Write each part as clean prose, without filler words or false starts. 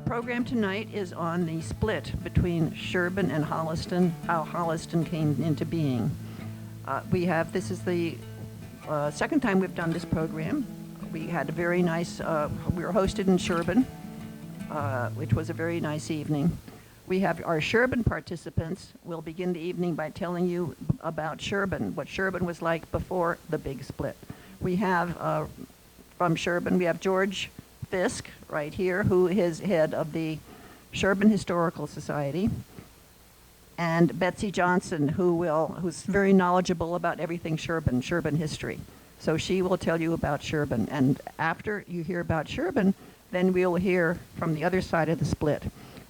program tonight is on the split between Sherborn and Holliston, how Holliston came into being. This is the second time we've done this program. We had a very nice, we were hosted in Sherborn, which was a very nice evening. We have our Sherborn participants will begin the evening by telling you about Sherborn, what Sherborn was like before the big split. We have, from Sherborn, we have George Fisk right here, who is head of the Sherborn Historical Society, and Betsy Johnson, who's very knowledgeable about everything Sherborn history. So she will tell you about Sherborn, and after you hear about Sherborn, then we'll hear from the other side of the split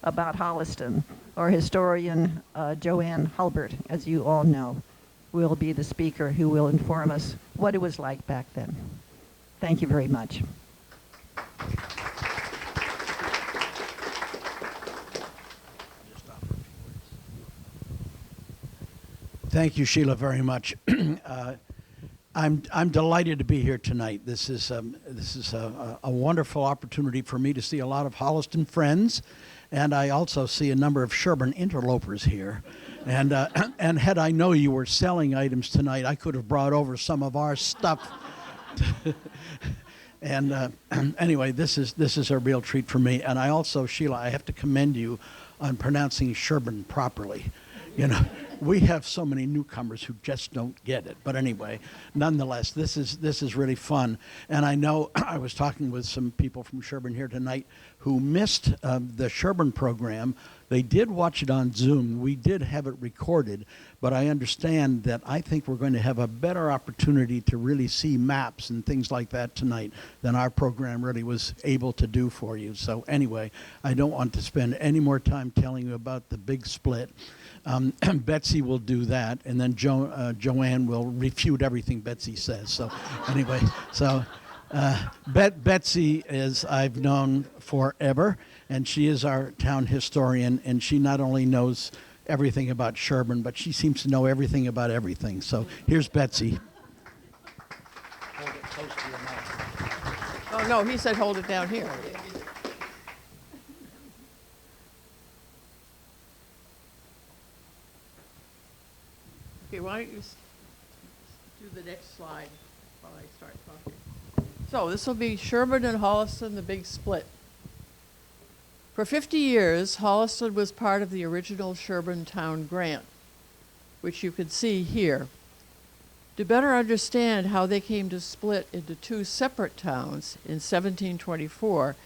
about Holliston. Our historian, Joanne Hulbert, as you all know, will be the speaker who will inform us what it was like back then. Thank you very much. Thank you, Sheila, very much. I'm delighted to be here tonight. This is a wonderful opportunity for me to see a lot of Holliston friends, and I also see a number of Sherborn interlopers here. And had I known you were selling items tonight, I could have brought over some of our stuff. And anyway, this is a real treat for me. And I also, Sheila, I have to commend you on pronouncing Sherborn properly. You know, we have so many newcomers who just don't get it. But anyway, nonetheless, this is really fun. And I know I was talking with some people from Sherborn here tonight who missed the Sherborn program. They did watch it on Zoom. We did have it recorded, but I understand that I think we're going to have a better opportunity to really see maps and things like that tonight than our program really was able to do for you. So anyway, I don't want to spend any more time telling you about the big split. Betsy will do that, and then Joanne will refute everything Betsy says. So anyway, Betsy is I've known forever, and she is our town historian, and she not only knows everything about Sherborn, but she seems to know everything about everything. So here's Betsy. Hold it close to your mouth. Oh, no, he said hold it down here. Okay, why don't you do the next slide while I start talking. So this will be Sherborn and Holliston, the big split. For 50 years, Holliston was part of the original Sherborn Town Grant, which you can see here. To better understand how they came to split into two separate towns in 1724,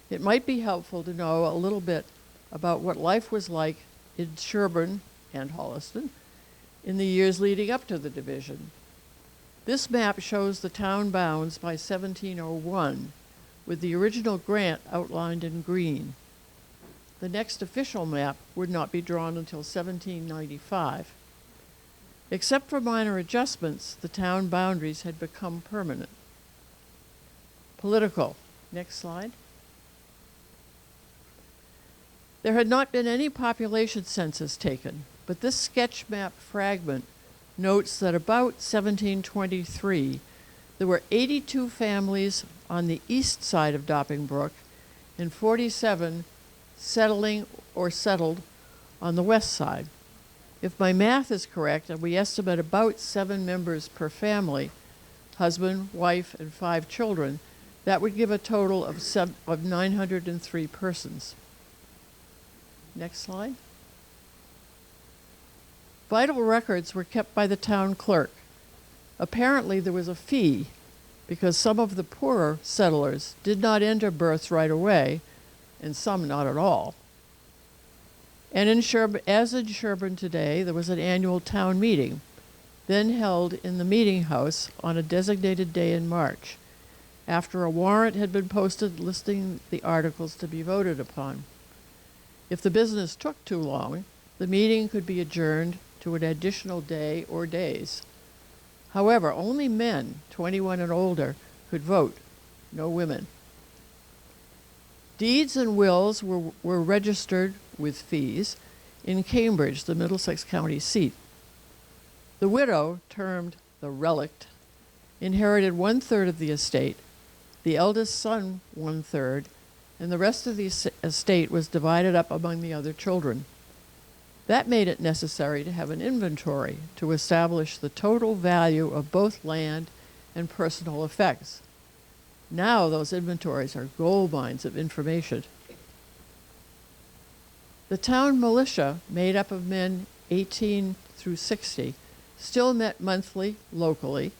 it might be helpful to know a little bit about what life was like in Sherborn and Holliston in the years leading up to the division. This map shows the town bounds by 1701, with the original grant outlined in green. The next official map would not be drawn until 1795. Except for minor adjustments, the town boundaries had become permanent. Political. Next slide. There had not been any population census taken, but this sketch map fragment notes that about 1723, there were 82 families on the east side of Doppingbrook and 47 settling or settled on the west side. If my math is correct, and we estimate about 7 members per family, husband, wife, and 5 children, that would give a total of 903 persons. Next slide. Vital records were kept by the town clerk. Apparently there was a fee because some of the poorer settlers did not enter births right away, and some not at all. And as in Sherborn today, there was an annual town meeting, then held in the meeting house on a designated day in March, after a warrant had been posted listing the articles to be voted upon. If the business took too long, the meeting could be adjourned to an additional day or days. However, only men, 21 and older, could vote, no women. Deeds and wills were registered with fees in Cambridge, the Middlesex County seat. The widow, termed the relict, inherited 1/3 of the estate, the eldest son 1/3, and the rest of the estate was divided up among the other children. That made it necessary to have an inventory to establish the total value of both land and personal effects. Now those inventories are gold mines of information. The town militia, made up of men 18 through 60, still met monthly locally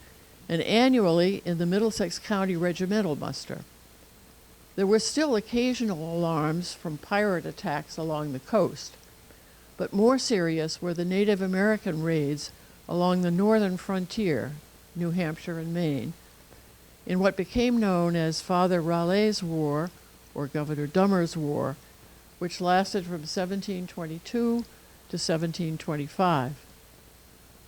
and annually in the Middlesex County Regimental Muster. There were still occasional alarms from pirate attacks along the coast, but more serious were the Native American raids along the northern frontier, New Hampshire and Maine, in what became known as Father Raleigh's War, or Governor Dummer's War, which lasted from 1722 to 1725.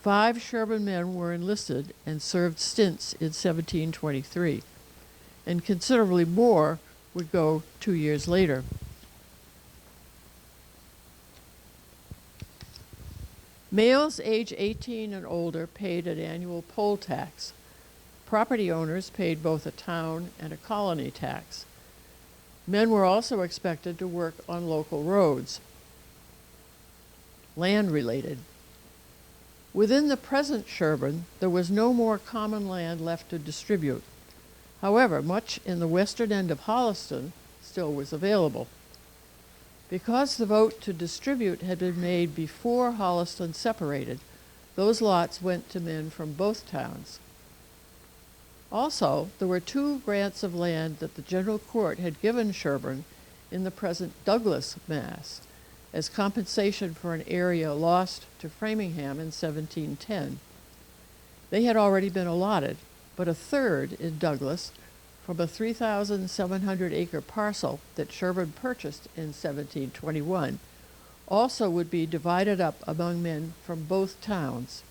5 Sherborn men were enlisted and served stints in 1723, and considerably more would go 2 years later. Males age 18 and older paid an annual poll tax. Property owners paid both a town and a colony tax. Men were also expected to work on local roads, land-related. Within the present Sherborn, there was no more common land left to distribute. However, much in the western end of Holliston still was available. Because the vote to distribute had been made before Holliston separated, those lots went to men from both towns. Also, there were 2 grants of land that the General Court had given Sherborn in the present Douglas, Mass, as compensation for an area lost to Framingham in 1710. They had already been allotted, but a third in Douglas from a 3,700-acre parcel that Sherborn purchased in 1721 also would be divided up among men from both towns.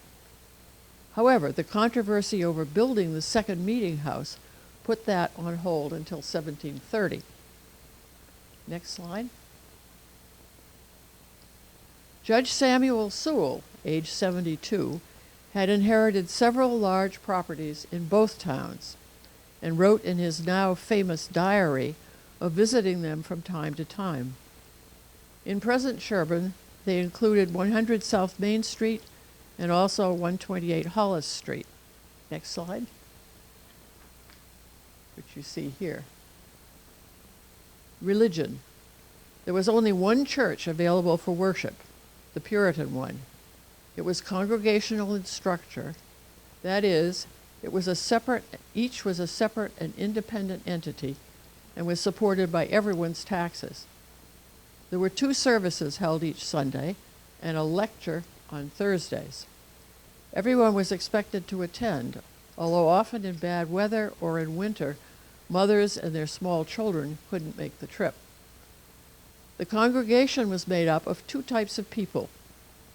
However, the controversy over building the second meeting house put that on hold until 1730. Next slide. Judge Samuel Sewell, age 72, had inherited several large properties in both towns and wrote in his now famous diary of visiting them from time to time. In present Sherborn, they included 100 South Main Street and also 128 Hollis Street. Next slide, which you see here. Religion. There was only one church available for worship, the Puritan one. It was congregational in structure. That is, each was a separate and independent entity and was supported by everyone's taxes. There were 2 services held each Sunday and a lecture on Thursdays. Everyone was expected to attend, although often in bad weather or in winter, mothers and their small children couldn't make the trip. The congregation was made up of 2 types of people.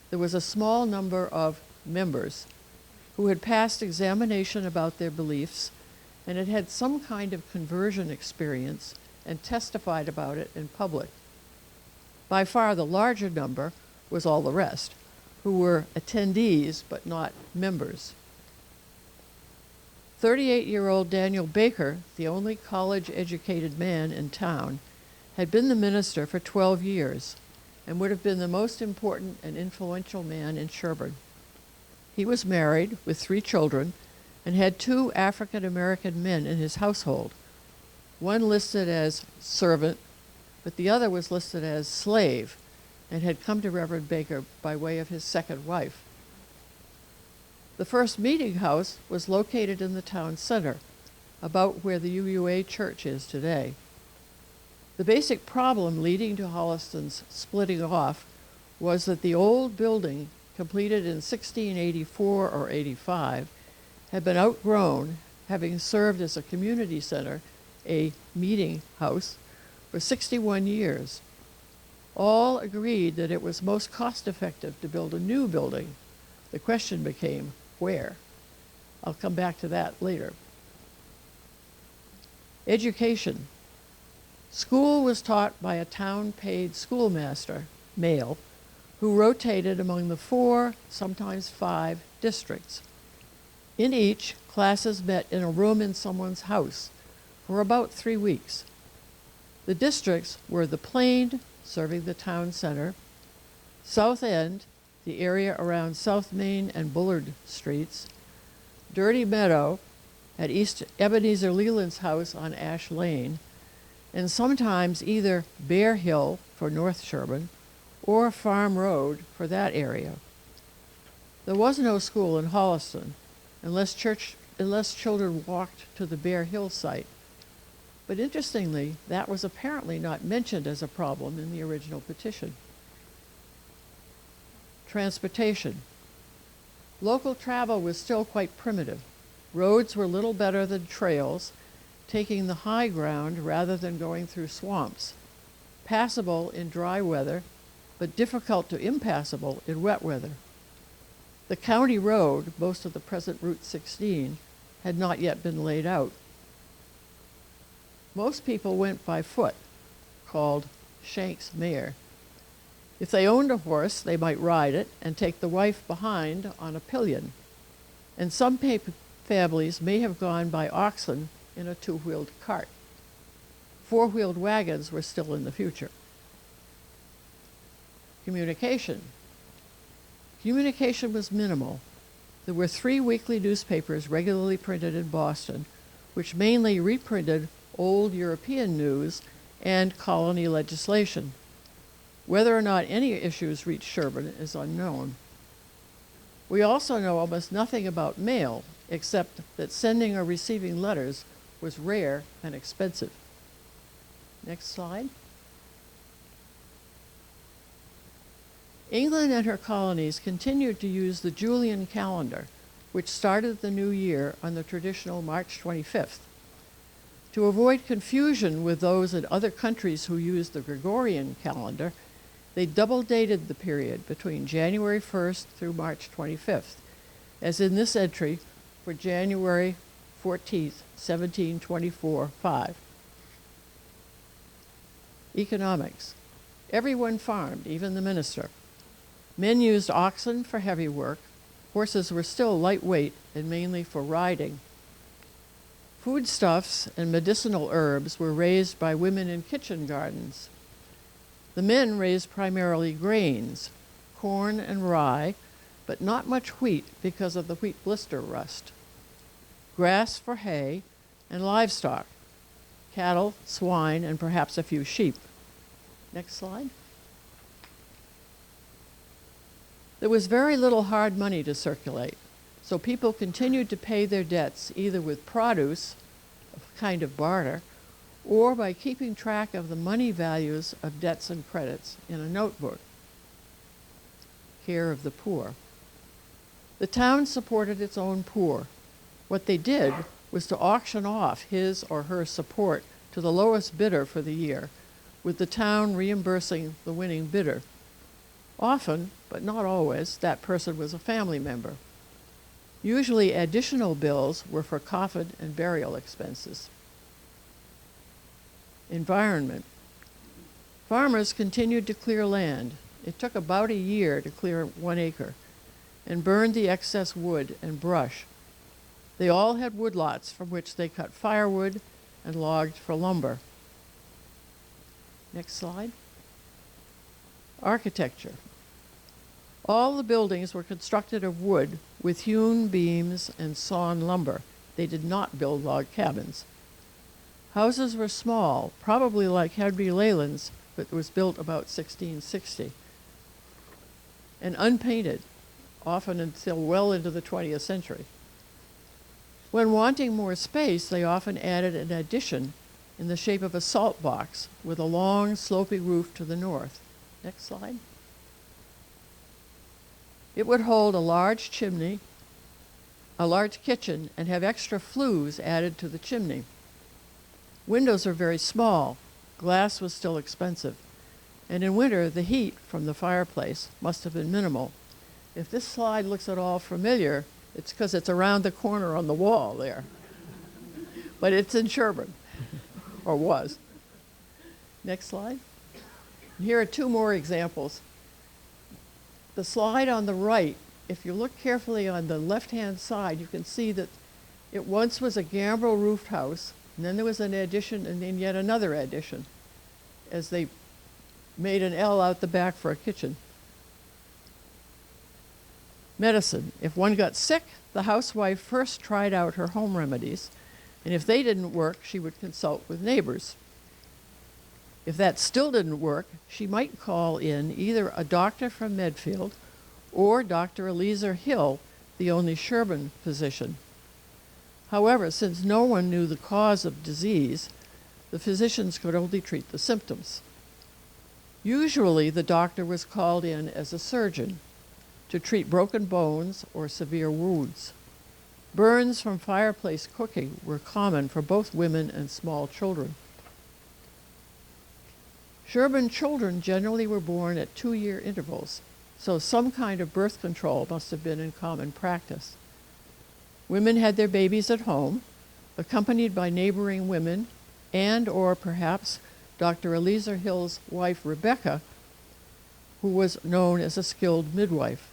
There was a small number of members who had passed examination about their beliefs and had had some kind of conversion experience and testified about it in public. By far the larger number was all the rest, who were attendees but not members. 38-year-old Daniel Baker, the only college-educated man in town, had been the minister for 12 years and would have been the most important and influential man in Sherborn. He was married with 3 children and had 2 African-American men in his household, one listed as servant, but the other was listed as slave and had come to Reverend Baker by way of his second wife. The first meeting house was located in the town center, about where the UUA church is today. The basic problem leading to Holliston's splitting off was that the old building, completed in 1684 or 85, had been outgrown, having served as a community center, a meeting house, for 61 years. All agreed that it was most cost-effective to build a new building. The question became, where? I'll come back to that later. Education. School was taught by a town-paid schoolmaster, male, who rotated among the 4, sometimes 5, districts. In each, classes met in a room in someone's house for about 3 weeks. The districts were the Plain, serving the town center, South End, the area around South Main and Bullard Streets, Dirty Meadow at East Ebenezer Leland's house on Ash Lane, and sometimes either Bear Hill for North Sherborn or Farm Road for that area. There was no school in Holliston unless children walked to the Bear Hill site. But interestingly, that was apparently not mentioned as a problem in the original petition. Transportation. Local travel was still quite primitive. Roads were little better than trails, taking the high ground rather than going through swamps. Passable in dry weather, but difficult to impassable in wet weather. The county road, most of the present Route 16, had not yet been laid out. Most people went by foot, called Shank's mare. If they owned a horse, they might ride it and take the wife behind on a pillion. And some families may have gone by oxen in a two-wheeled cart. Four-wheeled wagons were still in the future. Communication. Communication was minimal. There were 3 weekly newspapers regularly printed in Boston, which mainly reprinted old European news and colony legislation. Whether or not any issues reached Sherborn is unknown. We also know almost nothing about mail, except that sending or receiving letters was rare and expensive. Next slide. England and her colonies continued to use the Julian calendar, which started the new year on the traditional March 25th. To avoid confusion with those in other countries who used the Gregorian calendar, they double-dated the period between January 1st through March 25th, as in this entry for January 14th, 1724-5. Economics. Everyone farmed, even the minister. Men used oxen for heavy work. Horses were still lightweight and mainly for riding. Foodstuffs and medicinal herbs were raised by women in kitchen gardens. The men raised primarily grains, corn and rye, but not much wheat because of the wheat blister rust. Grass for hay, and livestock, cattle, swine, and perhaps a few sheep. Next slide. There was very little hard money to circulate, so people continued to pay their debts either with produce, a kind of barter, or by keeping track of the money values of debts and credits in a notebook. Care of the poor. The town supported its own poor. What they did was to auction off his or her support to the lowest bidder for the year, with the town reimbursing the winning bidder. Often, but not always, that person was a family member. Usually additional bills were for coffin and burial expenses. Environment. Farmers continued to clear land. It took about a year to clear 1 acre, and burned the excess wood and brush. They all had woodlots from which they cut firewood and logged for lumber. Next slide. Architecture. All the buildings were constructed of wood with hewn beams and sawn lumber. They did not build log cabins. Houses were small, probably like Henry Leyland's, but was built about 1660. And unpainted, often until well into the 20th century. When wanting more space, they often added an addition in the shape of a salt box with a long, sloping roof to the north. Next slide. It would hold a large chimney, a large kitchen, and have extra flues added to the chimney. Windows are very small. Glass was still expensive. And in winter, the heat from the fireplace must have been minimal. If this slide looks at all familiar, it's because it's around the corner on the wall there. But it's in Sherborn, or was. Next slide. Here are 2 more examples. The slide on the right, if you look carefully on the left-hand side, you can see that it once was a gambrel roofed house, and then there was an addition, and then yet another addition. as they made an L out the back for a kitchen. Medicine. If one got sick, the housewife first tried out her home remedies, and if they didn't work, she would consult with neighbors. If that still didn't work, she might call in either a doctor from Medfield or Dr. Eliezer Hill, the only Sherborn physician. However, since no one knew the cause of disease, the physicians could only treat the symptoms. Usually, the doctor was called in as a surgeon to treat broken bones or severe wounds. Burns from fireplace cooking were common for both women and small children. Sherborn children generally were born at 2-year intervals, so some kind of birth control must have been in common practice. Women had their babies at home, accompanied by neighboring women and or perhaps Dr. Eliezer Hill's wife, Rebecca, who was known as a skilled midwife.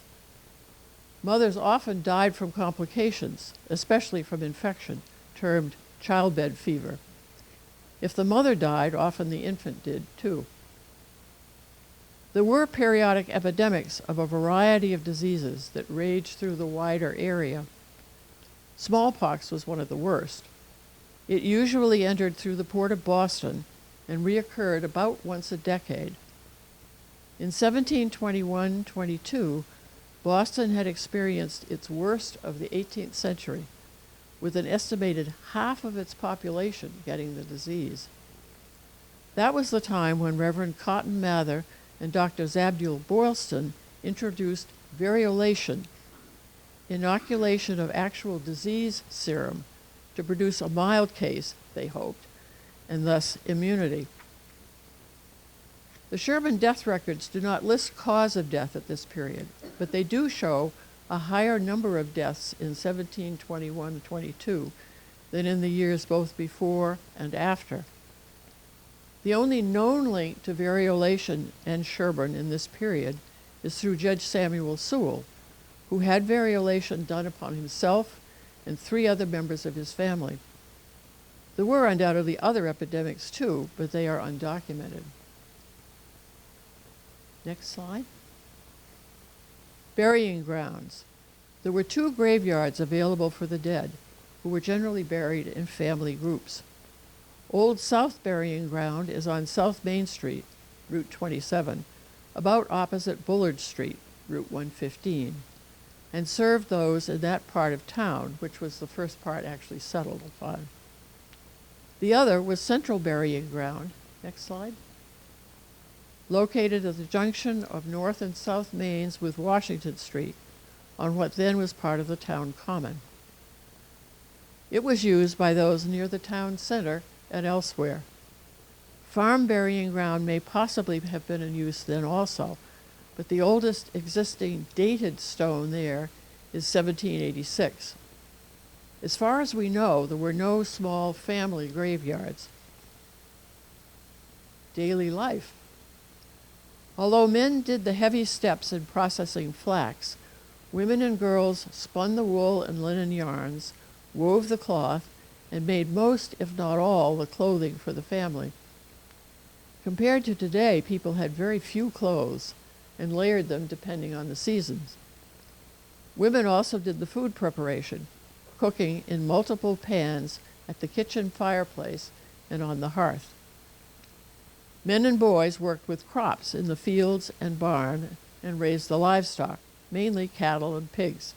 Mothers often died from complications, especially from infection, termed childbed fever. If the mother died, often the infant did too. There were periodic epidemics of a variety of diseases that raged through the wider area. Smallpox was one of the worst. It usually entered through the port of Boston and reoccurred about once a decade. In 1721-22, Boston had experienced its worst of the 18th century, with an estimated half of its population getting the disease. That was the time when Reverend Cotton Mather and Dr. Zabdiel Boylston introduced variolation, inoculation of actual disease serum to produce a mild case, they hoped, and thus immunity. The Sherborn death records do not list cause of death at this period, but they do show a higher number of deaths in 1721-22 than in the years both before and after. The only known link to variolation and Sherborn in this period is through Judge Samuel Sewell, who had variolation done upon himself and 3 other members of his family. There were undoubtedly other epidemics too, but they are undocumented. Next slide. Burying grounds. There were 2 graveyards available for the dead, who were generally buried in family groups. Old South Burying Ground is on South Main Street, Route 27, about opposite Bullard Street, Route 115, and served those in that part of town, which was the first part actually settled upon. The other was Central Burying Ground. Next slide. Located at the junction of North and South Mains with Washington Street, on what then was part of the town common. It was used by those near the town center and elsewhere. Farm burying ground may possibly have been in use then also, but the oldest existing dated stone there is 1786. As far as we know, there were no small family graveyards. Daily life. Although men did the heavy steps in processing flax, women and girls spun the wool and linen yarns, wove the cloth, and made most, if not all, the clothing for the family. Compared to today, people had very few clothes and layered them depending on the seasons. Women also did the food preparation, cooking in multiple pans at the kitchen fireplace and on the hearth. Men and boys worked with crops in the fields and barn and raised the livestock, mainly cattle and pigs.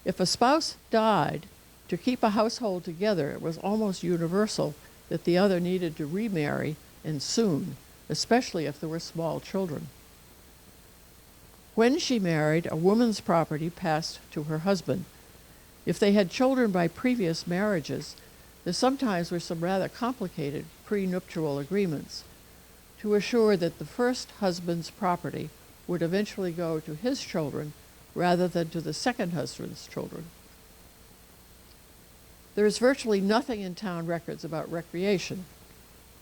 If a spouse died, to keep a household together, it was almost universal that the other needed to remarry, and soon, especially if there were small children. When she married, a woman's property passed to her husband. If they had children by previous marriages, there sometimes were some rather complicated prenuptial agreements to assure that the first husband's property would eventually go to his children rather than to the second husband's children. There is virtually nothing in town records about recreation.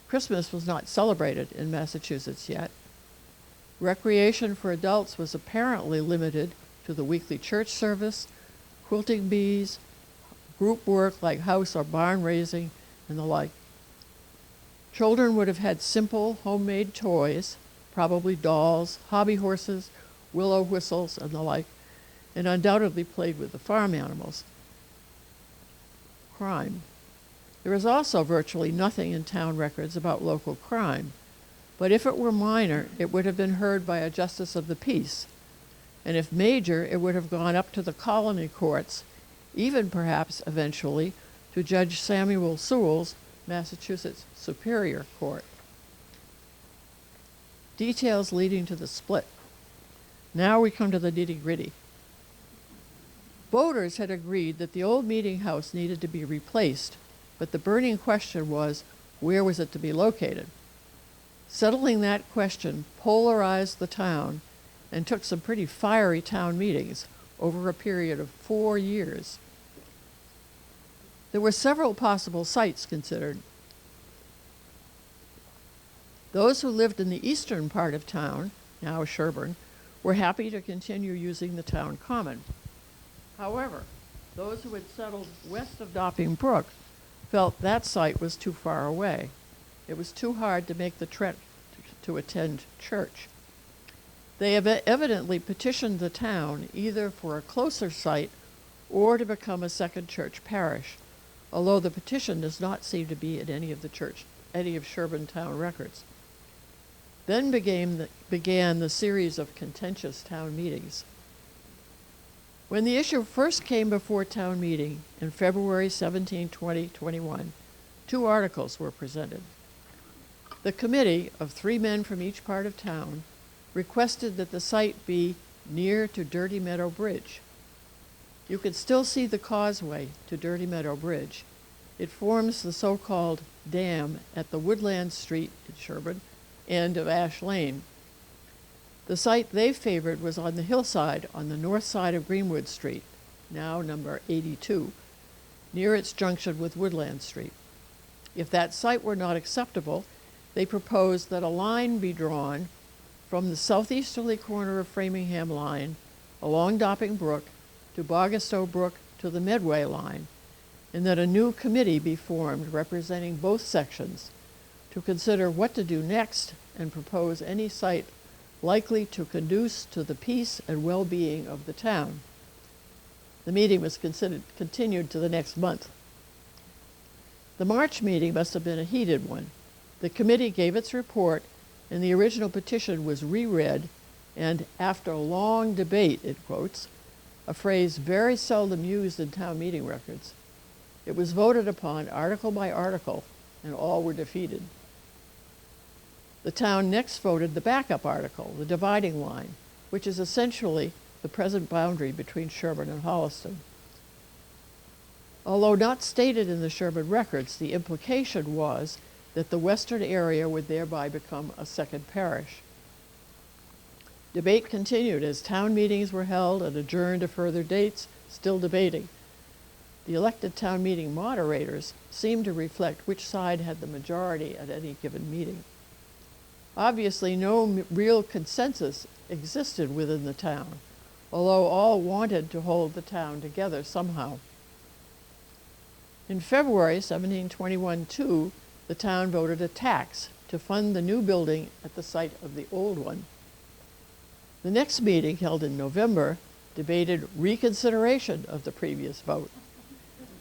Christmas was not celebrated in Massachusetts yet. Recreation for adults was apparently limited to the weekly church service, quilting bees, group work like house or barn raising, and the like. Children would have had simple homemade toys, probably dolls, hobby horses, willow whistles, and the like, and undoubtedly played with the farm animals. Crime. There is also virtually nothing in town records about local crime, but if it were minor, it would have been heard by a justice of the peace, and if major, it would have gone up to the colony courts, even perhaps eventually to Judge Samuel Sewell's Massachusetts Superior Court. Details leading to the split. Now we come to the nitty-gritty. Voters had agreed that the old meeting house needed to be replaced, but the burning question was, where was it to be located? Settling that question polarized the town and took some pretty fiery town meetings over a period of 4 years. There were several possible sites considered. Those who lived in the eastern part of town, now Sherborn, were happy to continue using the town common. However, those who had settled west of Dopping Brook felt that site was too far away. It was too hard to make the trek to attend church. They have evidently petitioned the town either for a closer site or to become a second church parish, although the petition does not seem to be in any of Sherborn town records. Then began the series of contentious town meetings. When the issue first came before town meeting in February 17, 2021, 2 articles were presented. The committee, of 3 men from each part of town, requested that the site be near to Dirty Meadow Bridge. You can still see the causeway to Dirty Meadow Bridge. It forms the so-called dam at the Woodland Street in Sherborn end of Ash Lane. The site they favored was on the hillside on the north side of Greenwood Street, now number 82, near its junction with Woodland Street. If that site were not acceptable, they proposed that a line be drawn from the southeasterly corner of Framingham Line along Dopping Brook to Bogastow Brook to the Medway Line, and that a new committee be formed representing both sections to consider what to do next and propose any site likely to conduce to the peace and well-being of the town. The meeting was continued to the next month. The March meeting must have been a heated one. The committee gave its report, and the original petition was reread, and after a long debate, it quotes, a phrase very seldom used in town meeting records, it was voted upon article by article, and all were defeated. The town next voted the backup article, the dividing line, which is essentially the present boundary between Sherborn and Holliston. Although not stated in the Sherborn records, the implication was that the western area would thereby become a second parish. Debate continued as town meetings were held and adjourned to further dates, still debating. The elected town meeting moderators seemed to reflect which side had the majority at any given meeting. Obviously, no real consensus existed within the town, although all wanted to hold the town together somehow. In February 1721-2, the town voted a tax to fund the new building at the site of the old one. The next meeting, held in November, debated reconsideration of the previous vote.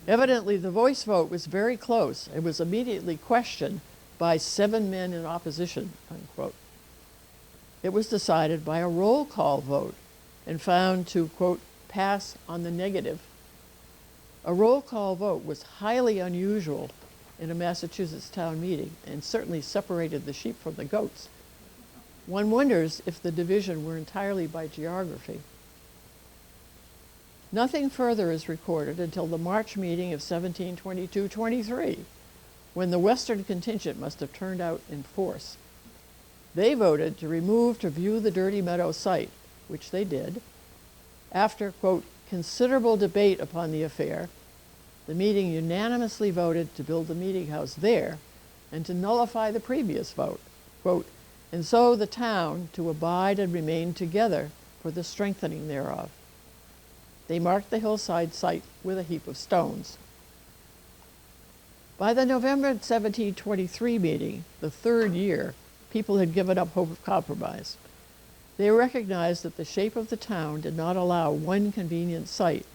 Evidently, the voice vote was very close and was immediately questioned by 7 men in opposition, unquote. It was decided by a roll call vote and found to, quote, pass on the negative. A roll call vote was highly unusual in a Massachusetts town meeting and certainly separated the sheep from the goats. One wonders if the division were entirely by geography. Nothing further is recorded until the March meeting of 1722-23, when the western contingent must have turned out in force. They voted to remove to view the Dirty Meadow site, which they did. After, quote, considerable debate upon the affair, the meeting unanimously voted to build the meeting house there and to nullify the previous vote, quote, and so the town to abide and remain together for the strengthening thereof. They marked the hillside site with a heap of stones. By the November 1723 meeting, the third year, people had given up hope of compromise. They recognized that the shape of the town did not allow one convenient site,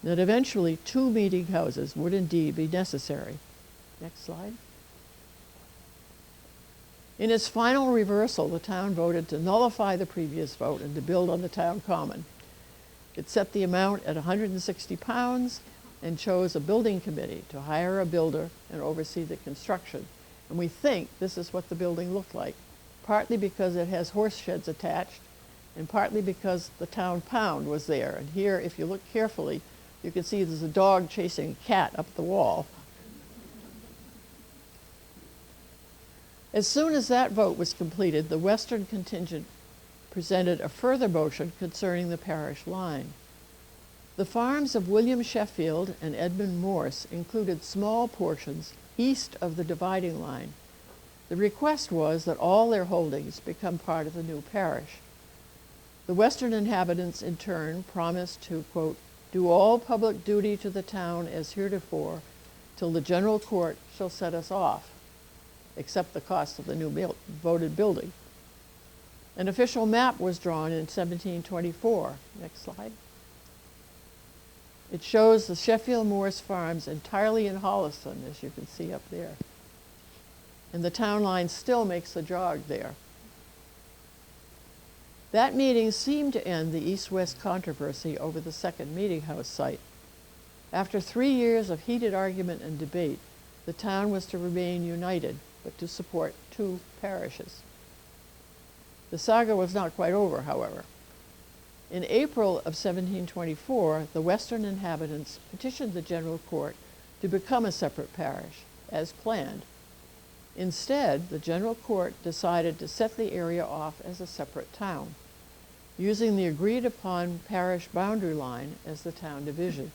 and that eventually 2 meeting houses would indeed be necessary. Next slide. In its final reversal, the town voted to nullify the previous vote and to build on the town common. It set the amount at £160 and chose a building committee to hire a builder and oversee the construction. And we think this is what the building looked like, partly because it has horse sheds attached, and partly because the town pound was there. And here, if you look carefully, you can see there's a dog chasing a cat up the wall. As soon as that vote was completed, the Western contingent presented a further motion concerning the parish line. The farms of William Sheffield and Edmund Morse included small portions east of the dividing line. The request was that all their holdings become part of the new parish. The Western inhabitants, in turn, promised to, quote, do all public duty to the town as heretofore, till the general court shall set us off, except the cost of the new voted building. An official map was drawn in 1724. Next slide. It shows the Sheffield Morse farms entirely in Holliston, as you can see up there. And the town line still makes the jog there. That meeting seemed to end the east-west controversy over the second meeting house site. After 3 years of heated argument and debate, the town was to remain united, but to support 2 parishes. The saga was not quite over, however. In April of 1724, the Western inhabitants petitioned the General Court to become a separate parish, as planned. Instead, the General Court decided to set the area off as a separate town, using the agreed-upon parish boundary line as the town division.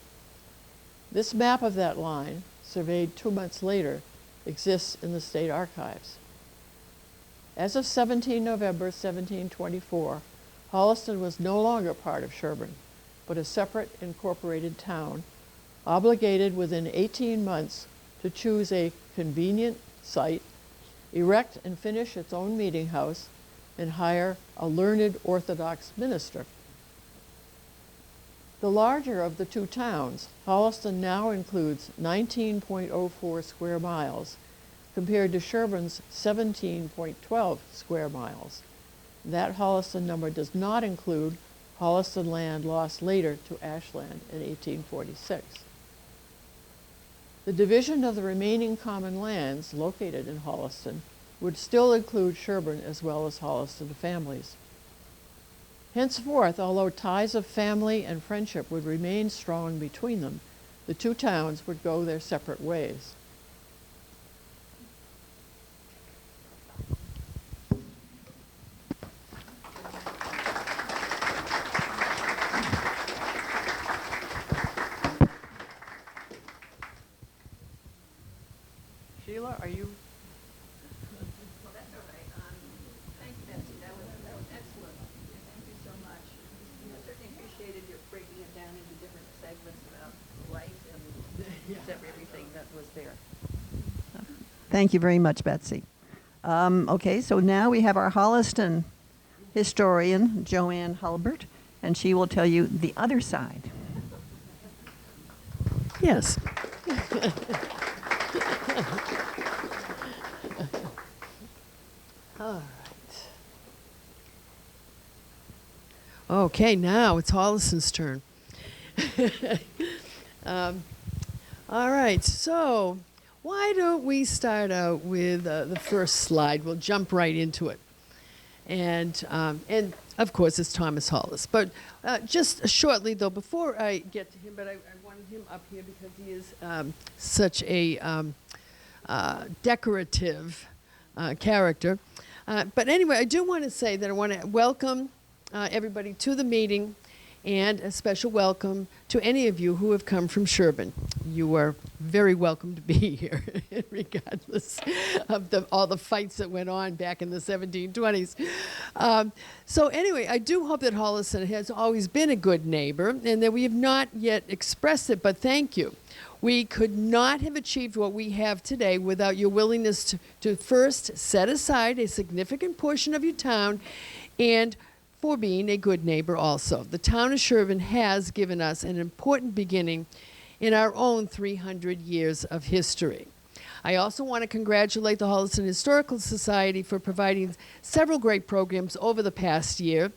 This map of that line, surveyed 2 months later, exists in the state archives. As of 17 November 1724, Holliston was no longer part of Sherborn, but a separate incorporated town, obligated within 18 months to choose a convenient site, erect and finish its own meeting house, and hire a learned Orthodox minister. The larger of the 2 towns, Holliston now includes 19.04 square miles, compared to Sherborn's 17.12 square miles. That Holliston number does not include Holliston land lost later to Ashland in 1846. The division of the remaining common lands located in Holliston would still include Sherborn as well as Holliston families. Henceforth, although ties of family and friendship would remain strong between them, the 2 towns would go their separate ways. Sheila, are you? Well, that's all right. Thanks, Betsy. That was excellent. Thank you so much. I certainly appreciated your breaking it down into different segments about life and everything that was there. Thank you very much, Betsy. Okay, so now we have our Holliston historian, Joanne Hulbert, and she will tell you the other side. Yes. All right. Okay, now it's Holliston's turn. All right, so why don't we start out with the first slide? We'll jump right into it. And of course, it's Thomas Hollis. But just shortly, though, before I get to him, but I wanted him up here because he is such a decorative character. But anyway, I do want to say that I want to welcome everybody to the meeting, and a special welcome to any of you who have come from Sherborn. You are very welcome to be here, regardless of all the fights that went on back in the 1720s. So anyway, I do hope that Holliston has always been a good neighbor, and that we have not yet expressed it, but thank you. We could not have achieved what we have today without your willingness to first set aside a significant portion of your town and for being a good neighbor also. The town of Sherborn has given us an important beginning in our own 300 years of history. I also want to congratulate the Holliston Historical Society for providing several great programs over the past year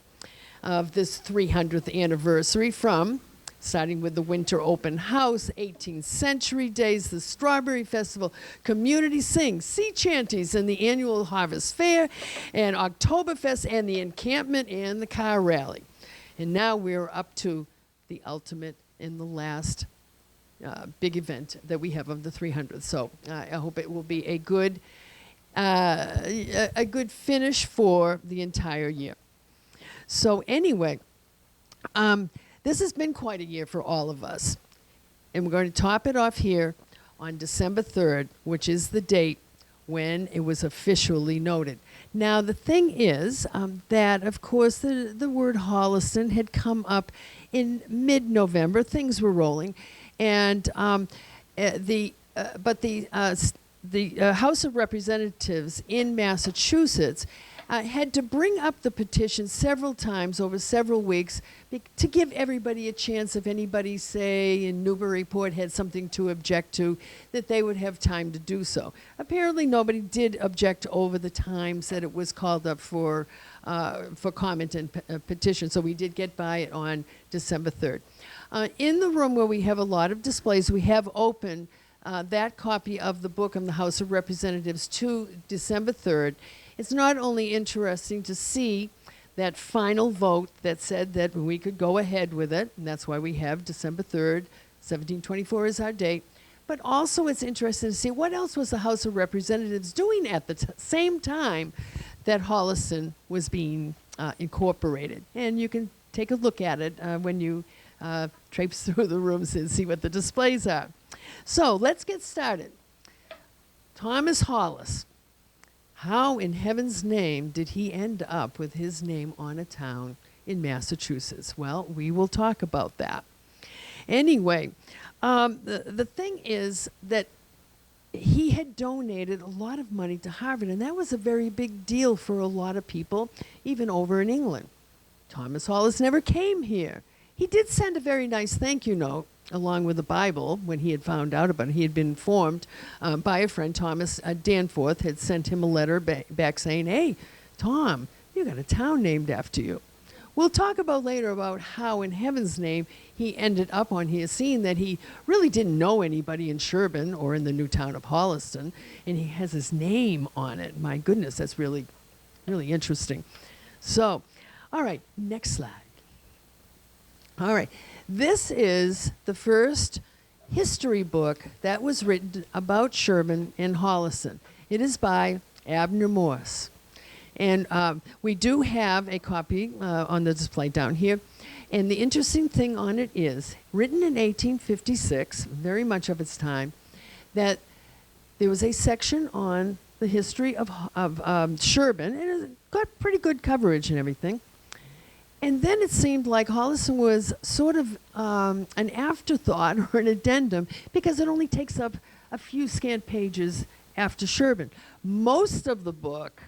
of this 300th anniversary, from starting with the Winter Open House, 18th Century Days, the Strawberry Festival, Community Sing, Sea Chanties, and the annual Harvest Fair, and Oktoberfest, and the encampment, and the car rally. And now we're up to the ultimate and the last big event that we have of the 300th. So I hope it will be a good finish for the entire year. So anyway, this has been quite a year for all of us. And we're going to top it off here on December 3rd, which is the date when it was officially noted. Now, the thing is that, of course, the word Holliston had come up in mid-November. Things were rolling. And the House of Representatives in Massachusetts had to bring up the petition several times over several weeks to give everybody a chance, if anybody, say, in Newburyport had something to object to, that they would have time to do so. Apparently, nobody did object over the times that it was called up for comment and petition, so we did get by it on December 3rd. In the room where we have a lot of displays, we have opened that copy of the book of the House of Representatives to December 3rd. It's not only interesting to see that final vote that said that we could go ahead with it, and that's why we have December 3rd, 1724 is our date, but also it's interesting to see what else was the House of Representatives doing at the same time that Holliston was being incorporated. And you can take a look at it when you traipse through the rooms and see what the displays are. So let's get started. Thomas Hollis. How in heaven's name did he end up with his name on a town in Massachusetts? Well, we will talk about that. Anyway, the thing is that he had donated a lot of money to Harvard, and that was a very big deal for a lot of people, even over in England. Thomas Hollis never came here. He did send a very nice thank you note along with the Bible when he had found out about it. He had been informed by a friend, Thomas Danforth, had sent him a letter back saying, hey, Tom, you got a town named after you. We'll talk about later about how in heaven's name he ended up on here, seeing that he really didn't know anybody in Sherborn or in the new town of Holliston, and he has his name on it. My goodness, that's really, really interesting. So, all right, next slide. All right, this is the first history book that was written about Sherborn and Holliston. It is by Abner Morse. And we do have a copy on the display down here. And the interesting thing on it is, written in 1856, very much of its time, that there was a section on the history of Sherborn, and it got pretty good coverage and everything. And then it seemed like Holliston was sort of an afterthought or an addendum, because it only takes up a few scant pages after Sherborn. Most of the book,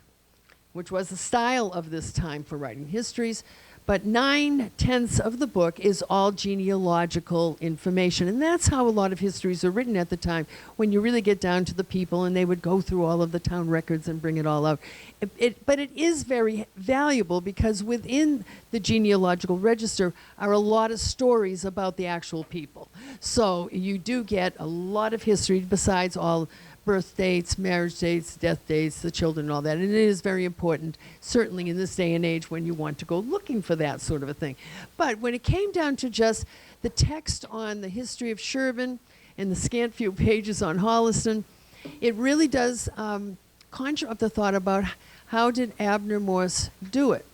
which was the style of this time for writing histories, but 9/10 of the book is all genealogical information. And that's how a lot of histories are written at the time, when you really get down to the people and they would go through all of the town records and bring it all out. But it is very valuable, because within the genealogical register are a lot of stories about the actual people. So you do get a lot of history besides all birth dates, marriage dates, death dates, the children and all that. And it is very important, certainly in this day and age when you want to go looking for that sort of a thing. But when it came down to just the text on the history of Sherborn and the scant few pages on Holliston, it really does conjure up the thought about how did Abner Morse do it?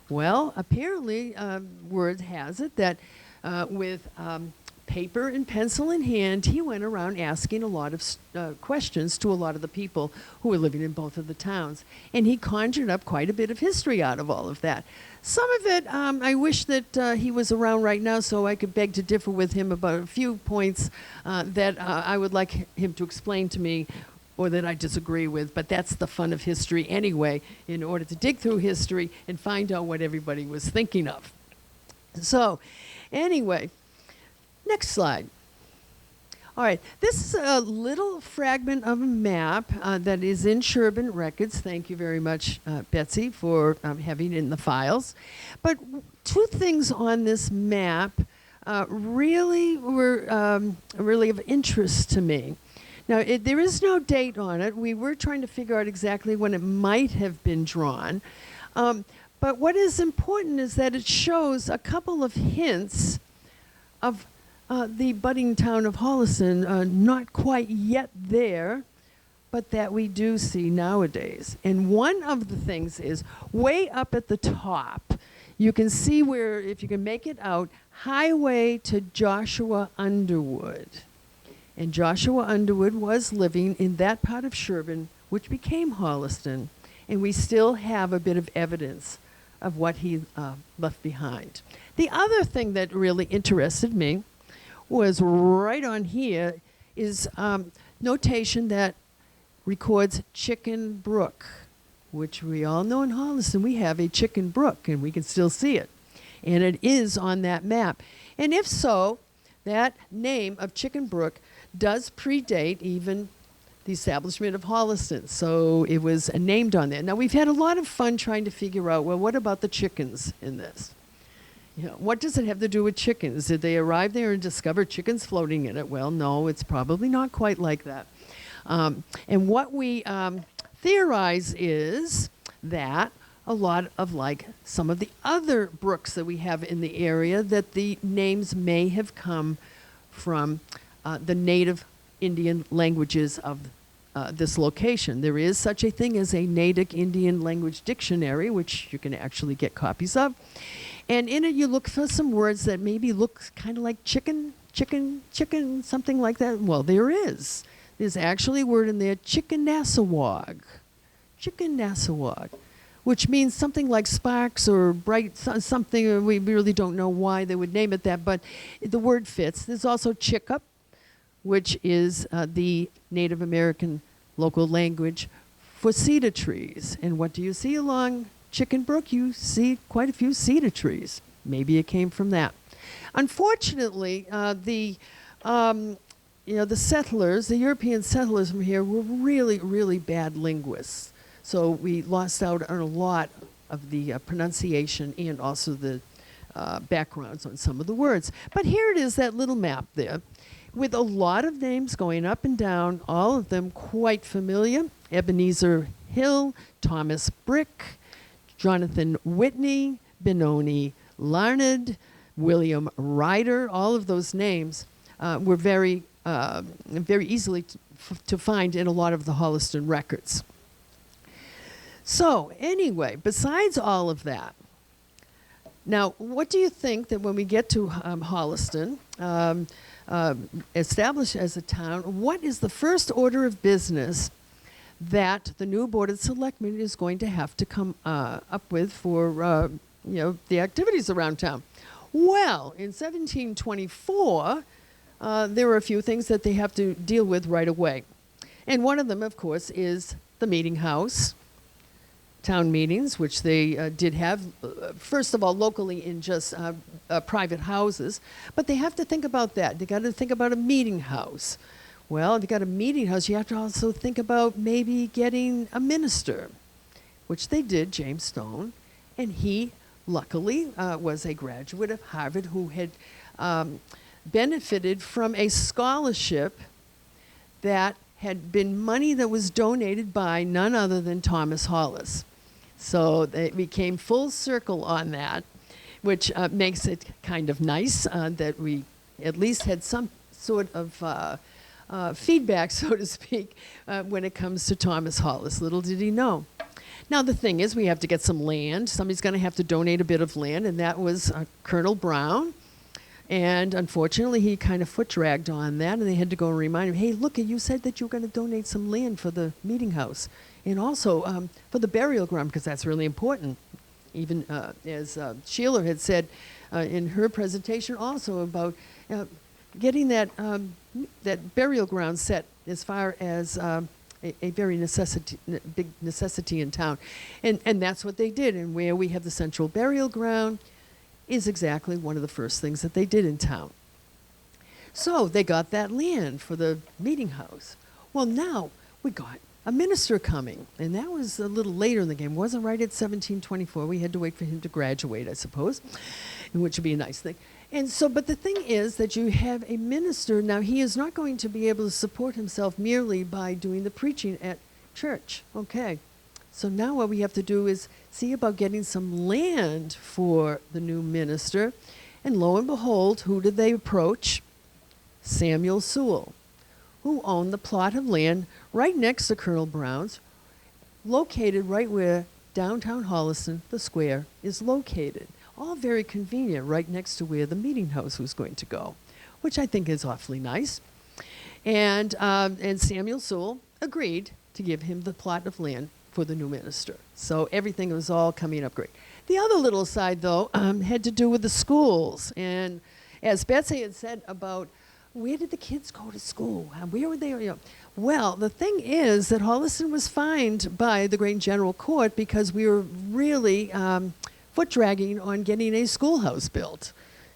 Well, apparently, word has it that with paper and pencil in hand, he went around asking a lot of questions to a lot of the people who were living in both of the towns. And he conjured up quite a bit of history out of all of that. Some of it, I wish that he was around right now so I could beg to differ with him about a few points that I would like him to explain to me or that I disagree with. But that's the fun of history anyway, in order to dig through history and find out what everybody was thinking of. So, anyway, next slide. All right, this is a little fragment of a map that is in Sherborn Records. Thank you very much, Betsy, for having it in the files. But two things on this map really were really of interest to me. Now, there is no date on it. We were trying to figure out exactly when it might have been drawn. But what is important is that it shows a couple of hints of the budding town of Holliston, not quite yet there, but that we do see nowadays. And one of the things is way up at the top, you can see where, if you can make it out, highway to Joshua Underwood. And Joshua Underwood was living in that part of Sherborn, which became Holliston, and we still have a bit of evidence of what he left behind. The other thing that really interested me was right on here is notation that records Chicken Brook, which we all know in Holliston we have a Chicken Brook, and we can still see it. And it is on that map. And if so, that name of Chicken Brook does predate even the establishment of Holliston. So it was named on there. Now, we've had a lot of fun trying to figure out, well, what about the chickens in this? You know, what does it have to do with chickens? Did they arrive there and discover chickens floating in it? Well, no, it's probably not quite like that. And what we theorize is that a lot of, like, some of the other brooks that we have in the area, that the names may have come from the native Indian languages of this location. There is such a thing as a Natick Indian language dictionary, which you can actually get copies of. And in it, you look for some words that maybe look kind of like chicken, something like that. Well, there is. There's actually a word in there, Chickanasawag, which means something like sparks or bright something. We really don't know why they would name it that, but the word fits. There's also chickup, which is the Native American local language for cedar trees. And what do you see along Chicken Brook? You see quite a few cedar trees. Maybe it came from that. Unfortunately, the settlers, the European settlers from here, were really, really bad linguists. So we lost out on a lot of the pronunciation and also the backgrounds on some of the words. But here it is, that little map there, with a lot of names going up and down, all of them quite familiar. Ebenezer Hill, Thomas Brick, Jonathan Whitney, Benoni Larned, William Ryder. All of those names were very easily to find in a lot of the Holliston records. So anyway, besides all of that, now what do you think that when we get to Holliston, established as a town, what is the first order of business that the new Board of Selectmen is going to have to come up with for the activities around town? Well, in 1724, there were a few things that they have to deal with right away. And one of them, of course, is the meeting house, town meetings, which they did have, first of all, locally in just private houses. But they have to think about that. They got to think about a meeting house. Well, if you got a meeting house, you have to also think about maybe getting a minister, which they did, James Stone. And he, luckily, was a graduate of Harvard who had benefited from a scholarship that had been money that was donated by none other than Thomas Hollis. So they became full circle on that, which makes it kind of nice that we at least had some sort of feedback, so to speak, when it comes to Thomas Hollis. Little did he know. Now, the thing is, we have to get some land. Somebody's going to have to donate a bit of land, and that was Colonel Brown. And unfortunately, he kind of foot dragged on that, and they had to go and remind him, hey, look, you said that you were going to donate some land for the meeting house and also for the burial ground, because that's really important. Even as Sheila had said in her presentation also about getting that, that burial ground set as far as a very big necessity in town. And that's what they did. And where we have the central burial ground is exactly one of the first things that they did in town. So they got that land for the meeting house. Well, now we got a minister coming, and that was a little later in the game. It wasn't right at 1724. We had to wait for him to graduate, I suppose, which would be a nice thing. And so, but the thing is that you have a minister. Now, he is not going to be able to support himself merely by doing the preaching at church. Okay. So now what we have to do is see about getting some land for the new minister. And lo and behold, who did they approach? Samuel Sewell, who owned the plot of land right next to Colonel Brown's, located right where downtown Holliston, the square, is located. All very convenient, right next to where the meeting house was going to go, which I think is awfully nice. And Samuel Sewell agreed to give him the plot of land for the new minister. So everything was all coming up great. The other little side, though, had to do with the schools. And as Betsy had said about where did the kids go to school? Where were they? You know? Well, the thing is that Holliston was fined by the Great General Court because we were really foot dragging on getting a schoolhouse built.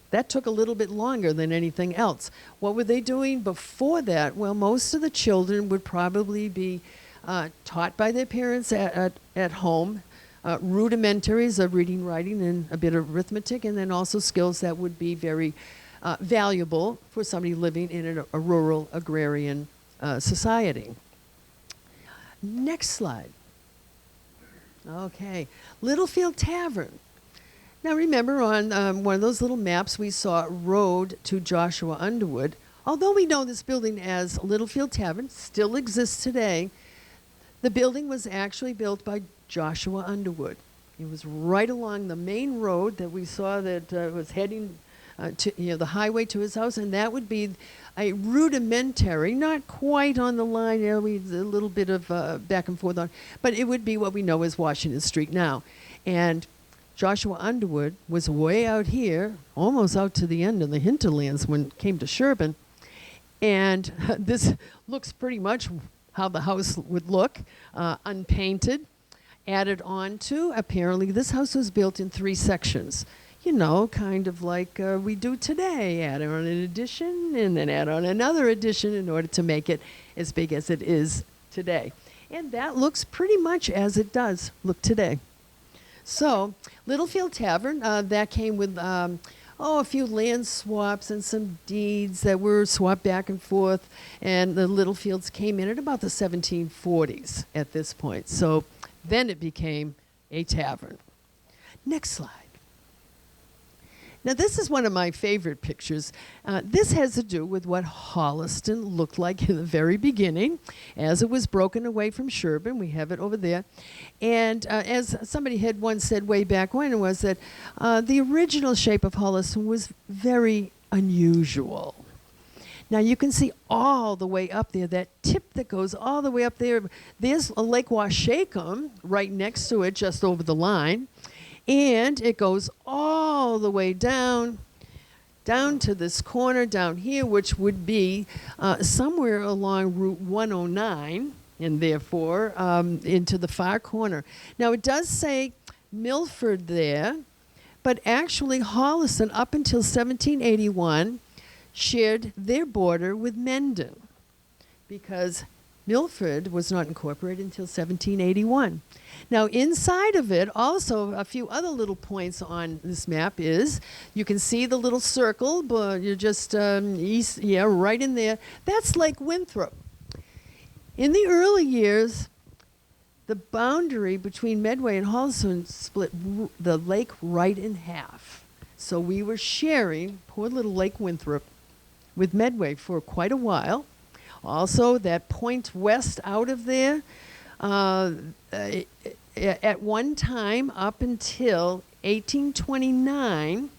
That took a little bit longer than anything else. What were they doing before that? Well, most of the children would probably be taught by their parents at home, rudimentaries of reading, writing, and a bit of arithmetic, and then also skills that would be very valuable for somebody living in a rural agrarian society. Next slide. Okay, Littlefield Tavern. Now remember on one of those little maps we saw road to Joshua Underwood. Although we know this building as Littlefield Tavern still exists today, the building was actually built by Joshua Underwood. It was right along the main road that we saw that was heading to the highway to his house, and that would be a rudimentary, not quite on the line, we a little bit of back and forth on, but it would be what we know as Washington Street now. And Joshua Underwood was way out here, almost out to the end of the hinterlands when it came to Sherborn. And this looks pretty much how the house would look, unpainted, added on to. Apparently, this house was built in 3 sections. You know, kind of like we do today, add on an addition and then add on another addition in order to make it as big as it is today. And that looks pretty much as it does look today. So, Littlefield Tavern, that came with a few land swaps and some deeds that were swapped back and forth, and the Littlefields came in at about the 1740s at this point. So then it became a tavern. Next slide. Now, this is one of my favorite pictures. This has to do with what Holliston looked like in the very beginning, as it was broken away from Sherborn. We have it over there. And as somebody had once said way back when, was that the original shape of Holliston was very unusual. Now, you can see all the way up there, that tip that goes all the way up there. There's a Lake Washakum right next to it, just over the line. And it goes all the way down to this corner down here, which would be somewhere along Route 109, and therefore into the far corner. Now, it does say Milford there, but actually Holliston, up until 1781, shared their border with Mendon, because Milford was not incorporated until 1781. Now, inside of it, also a few other little points on this map is, you can see the little circle, but you're just east, right in there. That's Lake Winthrop. In the early years, the boundary between Medway and Holliston split the lake right in half. So we were sharing poor little Lake Winthrop with Medway for quite a while. Also, that point west out of there, at one time up until 1829,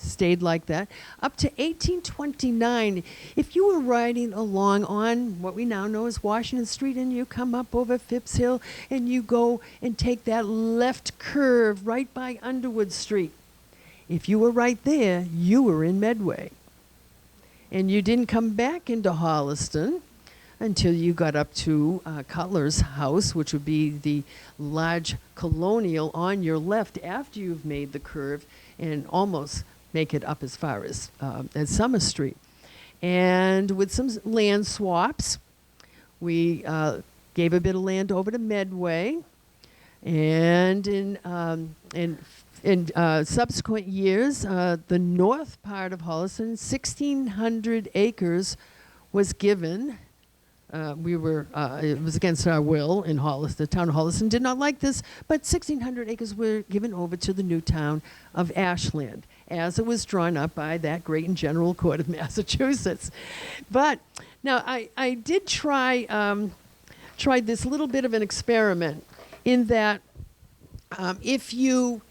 stayed like that. Up to 1829, if you were riding along on what we now know as Washington Street and you come up over Phipps Hill and you go and take that left curve right by Underwood Street, if you were right there, you were in Medway. And you didn't come back into Holliston until you got up to Cutler's house, which would be the large colonial on your left after you've made the curve and almost make it up as far as Summer Street. And with some land swaps, we gave a bit of land over to Medway. And in subsequent years, the north part of Holliston, 1,600 acres was given. It was against our will in Holliston. The town of Holliston did not like this, but 1,600 acres were given over to the new town of Ashland, as it was drawn up by that great and general court of Massachusetts. But now I did tried this little bit of an experiment in that if you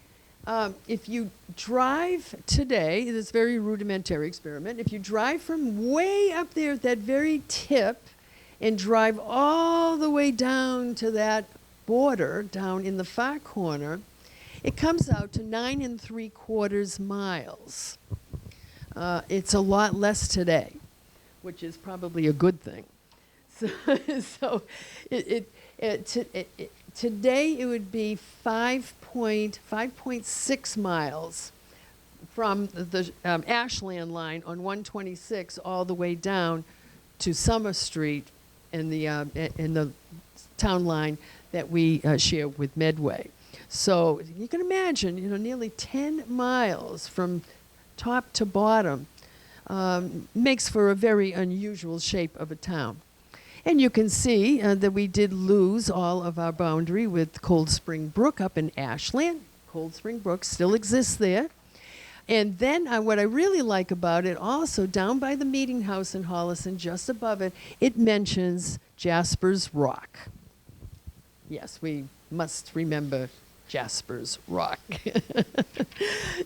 drive today, this very rudimentary experiment, if you drive from way up there at that very tip and drive all the way down to that border down in the far corner, it comes out to 9 3/4 miles. It's a lot less today, which is probably a good thing. So today it would be 5.6 miles from the Ashland line on 126 all the way down to Summer Street in the town line that we share with Medway. So you can imagine, nearly 10 miles from top to bottom makes for a very unusual shape of a town. And you can see that we did lose all of our boundary with Cold Spring Brook up in Ashland. Cold Spring Brook still exists there. And then what I really like about it also, down by the meeting house in Holliston, just above it, it mentions Jasper's Rock. Yes, we must remember Jasper's Rock.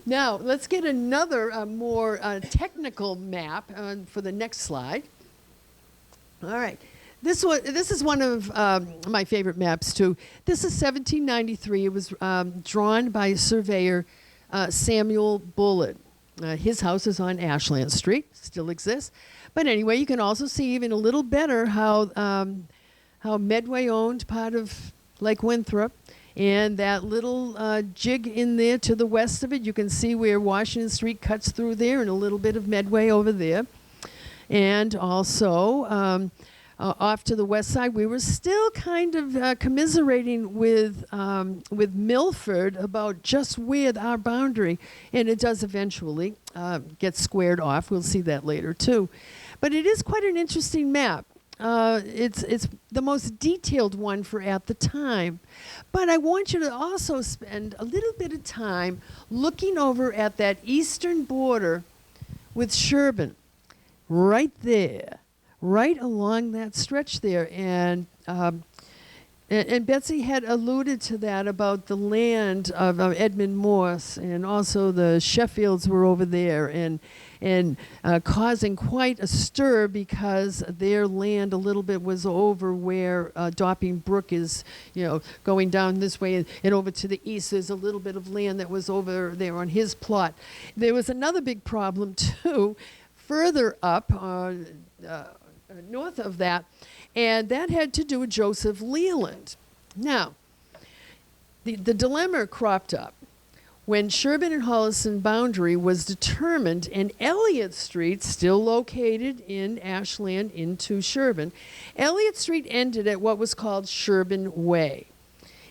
Now, let's get another more technical map for the next slide. All right. This is one of my favorite maps, too. This is 1793. It was drawn by surveyor Samuel Bullard. His house is on Ashland Street, still exists. But anyway, you can also see even a little better how Medway owned part of Lake Winthrop. And that little jig in there to the west of it, you can see where Washington Street cuts through there and a little bit of Medway over there. And also, off to the west side, we were still kind of commiserating with Milford about just where our boundary, and it does eventually get squared off. We'll see that later too. But it is quite an interesting map. It's the most detailed one for at the time. But I want you to also spend a little bit of time looking over at that eastern border with Sherborn, right there. Right along that stretch there, and Betsy had alluded to that about the land of Edmund Morse, and also the Sheffields were over there, and causing quite a stir because their land a little bit was over where Dopping Brook is, going down this way and over to the east. There's a little bit of land that was over there on his plot. There was another big problem too, further up. North of that, and that had to do with Joseph Leland. Now, the dilemma cropped up when Sherborn and Holliston boundary was determined, and Elliott Street, still located in Ashland into Sherborn, Elliott Street ended at what was called Sherborn Way.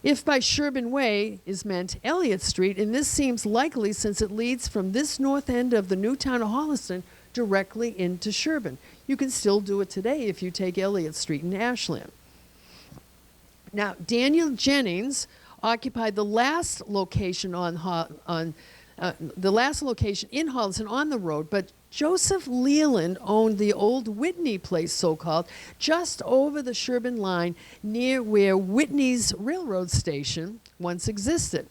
If by Sherborn Way is meant Elliott Street, and this seems likely since it leads from this north end of the new town of Holliston directly into Sherborn. You can still do it today if you take Elliott Street in Ashland. Now, Daniel Jennings occupied the last location the last location in Holliston on the road, but Joseph Leland owned the old Whitney place, so-called, just over the Sherborn line near where Whitney's railroad station once existed,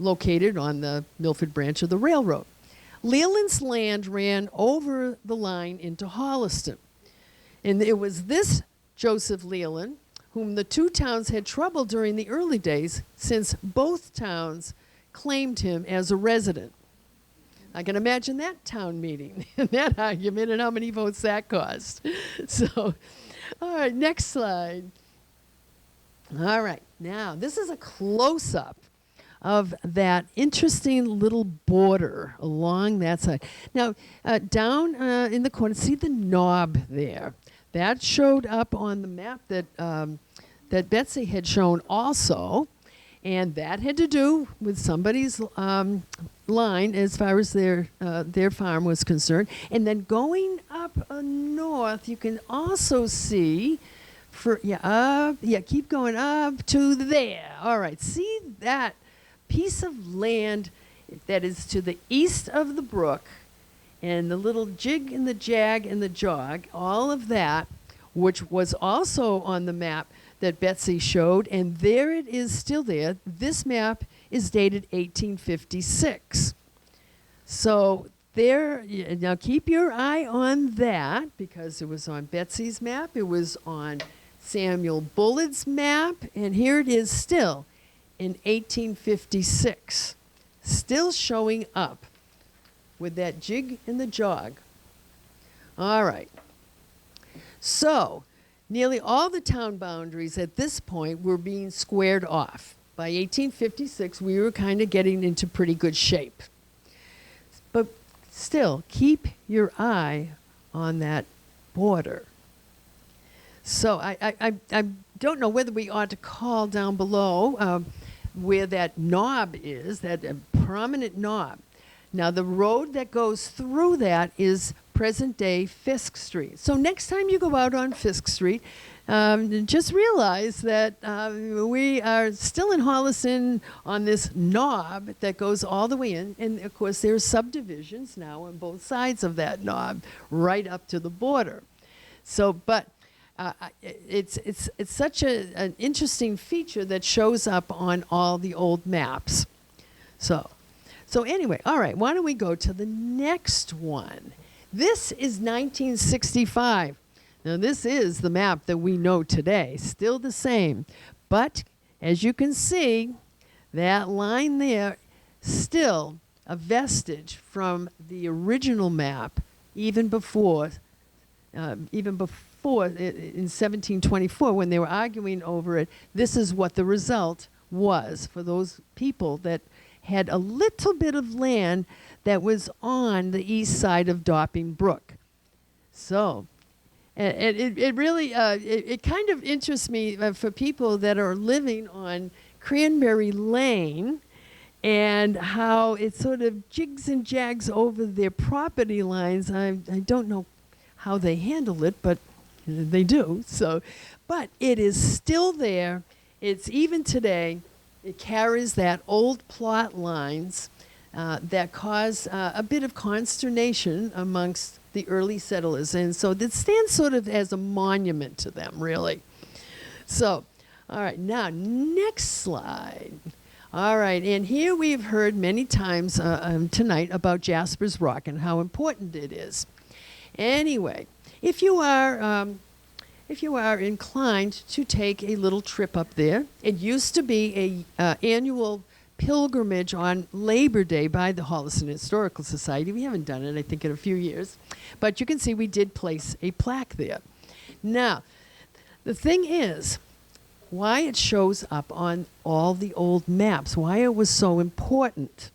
located on the Milford branch of the railroad. Leland's land ran over the line into Holliston. And it was this Joseph Leland whom the two towns had trouble during the early days, since both towns claimed him as a resident. I can imagine that town meeting and that argument and how many votes that cost. So, all right, next slide. All right, now this is a close-up of that interesting little border along that side. Now, down in the corner, see the knob there? That showed up on the map that that Betsy had shown also, and that had to do with somebody's line as far as their farm was concerned. And then going up north, you can also see, keep going up to there. All right, see that piece of land that is to the east of the brook, and the little jig and the jag and the jog, all of that, which was also on the map that Betsy showed, and there it is still there. This map is dated 1856. So there, now keep your eye on that, because it was on Betsy's map, it was on Samuel Bullard's map, and here it is still in 1856, still showing up with that jig and the jog. All right. So, nearly all the town boundaries at this point were being squared off. By 1856, we were kind of getting into pretty good shape. But still, keep your eye on that border. So I don't know whether we ought to call down below where that knob is, that prominent knob. Now, the road that goes through that is present-day Fisk Street. So next time you go out on Fisk Street, just realize that we are still in Holliston on this knob that goes all the way in. And, of course, there's subdivisions now on both sides of that knob right up to the border. So, but it's such an interesting feature that shows up on all the old maps. So anyway, all right, why don't we go to the next one? This is 1965. Now, this is the map that we know today, still the same. But as you can see, that line there, still a vestige from the original map, even before in 1724, when they were arguing over it. This is what the result was for those people that had a little bit of land that was on the east side of Dopping Brook. So, it really, it kind of interests me for people that are living on Cranberry Lane, and how it sort of jigs and jags over their property lines. I don't know how they handle it, but they do. So, but it is still there. It's even today. It carries that old plot lines that cause a bit of consternation amongst the early settlers. And so it stands sort of as a monument to them, really. So, all right, now, next slide. All right, and here we've heard many times tonight about Jasper's Rock and how important it is. Anyway, if you are inclined to take a little trip up there, it used to be a annual pilgrimage on Labor Day by the Holliston Historical Society. We haven't done it, I think, in a few years. But you can see we did place a plaque there. Now, the thing is, why it shows up on all the old maps, why it was so important.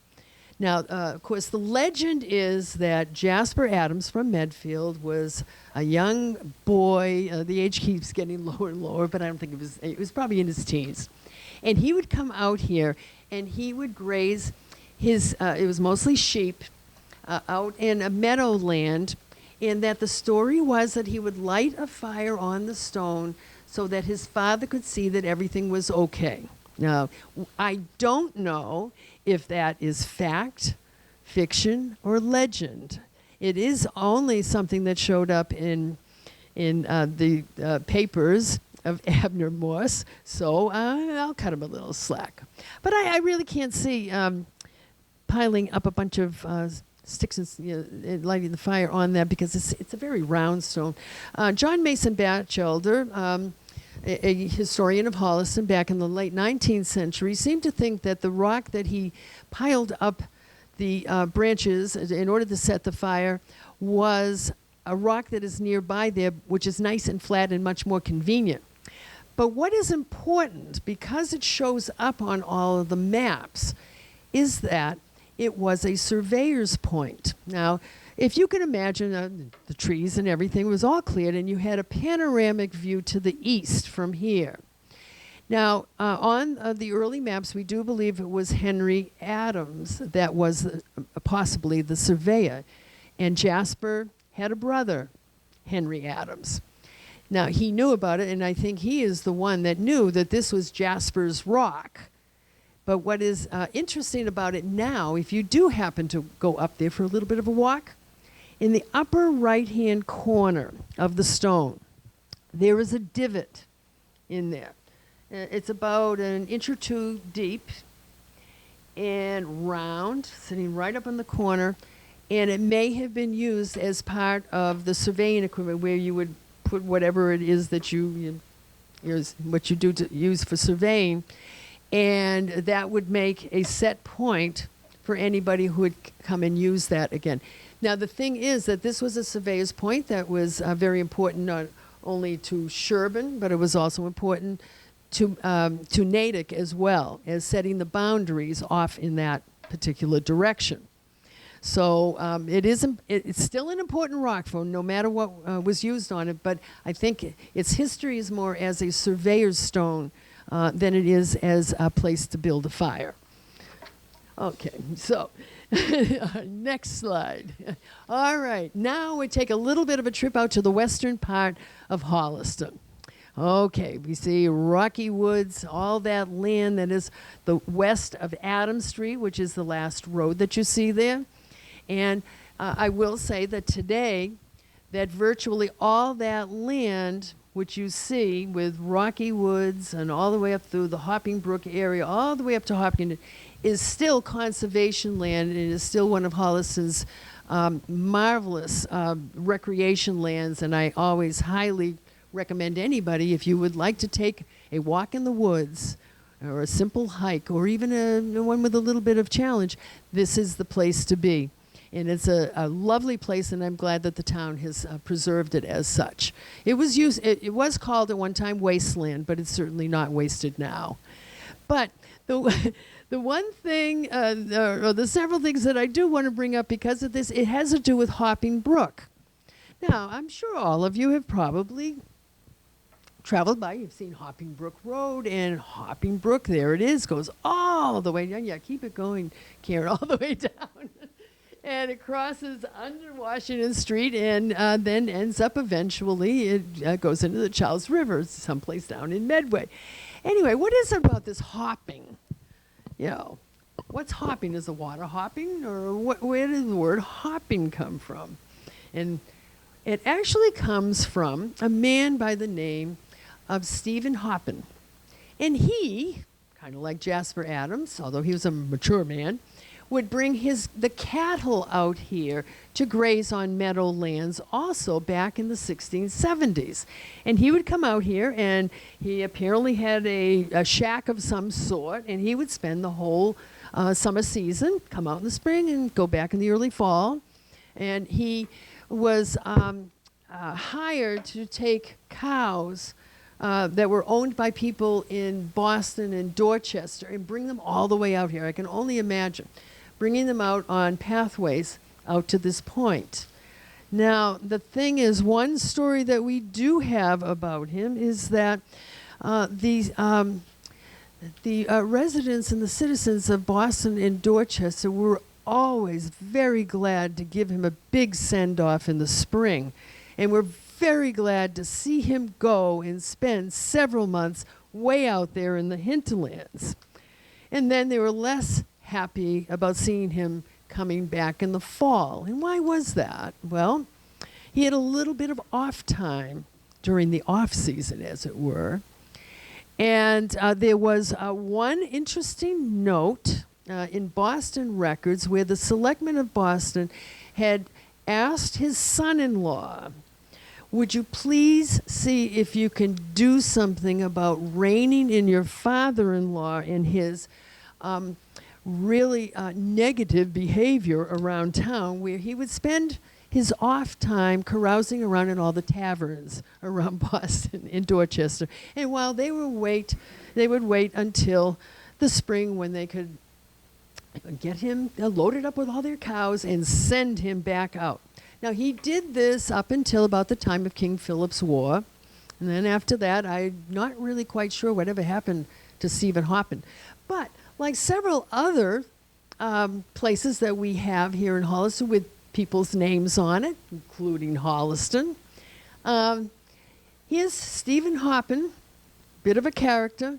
Now, of course, the legend is that Jasper Adams from Medfield was a young boy. The age keeps getting lower and lower, but I don't think it was probably in his teens. And he would come out here, and he would graze his, it was mostly sheep, out in a meadowland, and that the story was that he would light a fire on the stone so that his father could see that everything was okay. Now, I don't know if that is fact, fiction, or legend. It is only something that showed up in the papers of Abner Morse, so I'll cut him a little slack. But I really can't see piling up a bunch of sticks and lighting the fire on that because it's a very round stone. John Mason Batchelder, a historian of Holliston back in the late 19th century, seemed to think that the rock that he piled up the branches in order to set the fire was a rock that is nearby there, which is nice and flat and much more convenient. But what is important, because it shows up on all of the maps, is that it was a surveyor's point. Now, if you can imagine the trees and everything was all cleared and you had a panoramic view to the east from here. Now, on the early maps, we do believe it was Henry Adams that was possibly the surveyor. And Jasper had a brother, Henry Adams. Now, he knew about it, and I think he is the one that knew that this was Jasper's Rock. But what is interesting about it now, if you do happen to go up there for a little bit of a walk, in the upper right-hand corner of the stone, there is a divot in there. It's about an inch or two deep and round, sitting right up in the corner, and it may have been used as part of the surveying equipment where you would put whatever it is that what you do to use for surveying, and that would make a set point for anybody who would come and use that again. Now, the thing is that this was a surveyor's point that was very important not only to Sherborn, but it was also important to Natick as well, as setting the boundaries off in that particular direction. So it's still an important rock for no matter what was used on it, but I think its history is more as a surveyor's stone than it is as a place to build a fire. Okay, so next slide. All right, now we take a little bit of a trip out to the western part of Holliston. Okay, we see Rocky Woods, all that land that is the west of Adams Street, which is the last road that you see there. And I will say that today, that virtually all that land, which you see with Rocky Woods and all the way up through the Hopping Brook area, all the way up to Hopkinton, is still conservation land. It is still one of Holliston's marvelous recreation lands, and I always highly recommend anybody, if you would like to take a walk in the woods or a simple hike or even one with a little bit of challenge, this is the place to be. And it's a lovely place, and I'm glad that the town has preserved it as such. It was called at one time wasteland, but it's certainly not wasted now. But the one thing, or the several things that I do want to bring up because of this, it has to do with Hopping Brook. Now, I'm sure all of you have probably traveled by. You've seen Hopping Brook Road, and Hopping Brook, there it is, goes all the way down. Yeah, keep it going, Karen, all the way down. And it crosses under Washington Street and then ends up eventually, it goes into the Charles River, someplace down in Medway. Anyway, what is it about this hopping? What's hopping? Is the water hopping? Or where did the word hopping come from? And it actually comes from a man by the name of Stephen Hoppin. And he, kind of like Jasper Adams, although he was a mature man, would bring the cattle out here to graze on meadowlands also back in the 1670s. And he would come out here, and he apparently had a shack of some sort, and he would spend the whole summer season, come out in the spring and go back in the early fall. And he was hired to take cows that were owned by people in Boston and Dorchester and bring them all the way out here. I can only imagine bringing them out on pathways out to this point. Now, the thing is, one story that we do have about him is that the residents and the citizens of Boston and Dorchester were always very glad to give him a big send-off in the spring, and were very glad to see him go and spend several months way out there in the hinterlands. And then they were less happy about seeing him coming back in the fall. And why was that? Well, he had a little bit of off time during the off season, as it were. And there was one interesting note in Boston records where the selectmen of Boston had asked his son-in-law, would you please see if you can do something about reining in your father-in-law and his really negative behavior around town, where he would spend his off time carousing around in all the taverns around Boston in Dorchester. And while they would wait until the spring when they could get him loaded up with all their cows and send him back out. Now, he did this up until about the time of King Philip's War. And then after that, I'm not really quite sure whatever happened to Stephen Hoppin. But like several other places that we have here in Holliston with people's names on it, including Holliston, here's Stephen Hoppin, bit of a character,